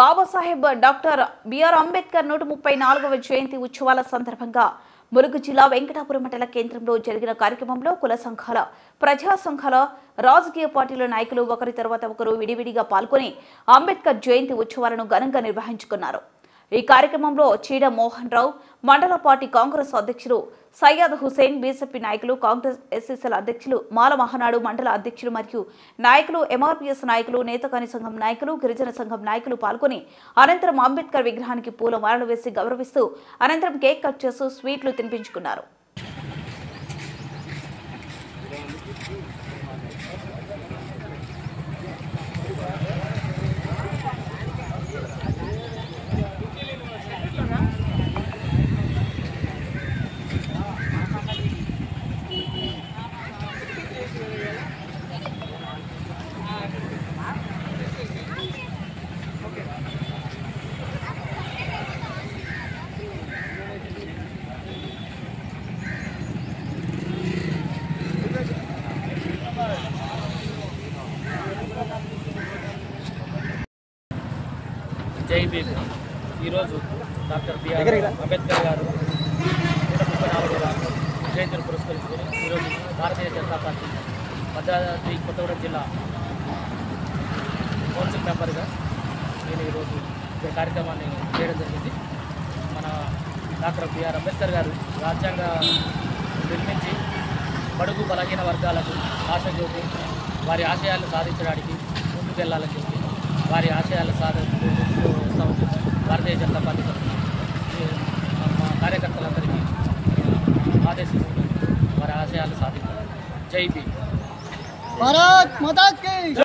Babasaheb doctor BR Ambedkar 134వ జయంతి ఉత్సవాల సందర్భంగా ములుగు జిల్లా వెంకటాపురం మండల కేంద్రంలో జరిగిన కార్యక్రమంలో కుల సంఘాల, ప్రజా సంఘాల, రాజకీయ పార్టీల నాయకులు ఒకరి తర్వాత ఒకరు విడివిడిగా పాల్గొని అంబేద్కర్ జయంతి ఉత్సవాలను ఘనంగా నిర్వహించుకున్నారు. ఈ కార్యక్రమంలో చీడ మోహన్ రావు, మండల పార్టీ కాంగ్రెస్ అధ్యక్షులు సయ్యద్ హుసేన్, బీజేపీ నాయకులు, కాంగ్రెస్ ఎస్ఎస్ఎల్ అధ్యక్షులు, మాల మహానాడు మండల అధ్యక్షులు మరియు నాయకులు, ఎంఆర్పీఎస్ నాయకులు, నేతకాని సంఘం నాయకులు, గిరిజన సంఘం నాయకులు పాల్గొని అనంతరం అంబేద్కర్ విగ్రహానికి పూలమాలలు వేసి గౌరవిస్తూ అనంతరం కేక్ కట్ చేస్తూ స్వీట్లు తినిపించుకున్నారు. జై భీమ్. ఈరోజు డాక్టర్ బిఆర్ అంబేద్కర్ గారు 134వ జయంతిని పురస్కరించుకొని ఈరోజు భారతీయ జనతా పార్టీ భద్రాద్రి కొత్తగూడెం జిల్లా కౌన్సిల్ మెంబర్గా నేను ఈరోజు ఈ కార్యక్రమాన్ని చేయడం జరిగింది. మన డాక్టర్ బిఆర్ అంబేద్కర్ గారు రాజ్యాంగ నిర్మించి బడుగు బలహీన వర్గాలకు ఆశ చూపి వారి ఆశయాలను సాధించడానికి ముందుకెళ్లాలని చెప్పి వారి ఆశయాల సాధనకు వస్తామని భారతీయ జనతా పార్టీ మా కార్యకర్తలందరికీ ఆదేశిస్తూ వారి ఆశయాలు సాధించారు. జై భీమ్.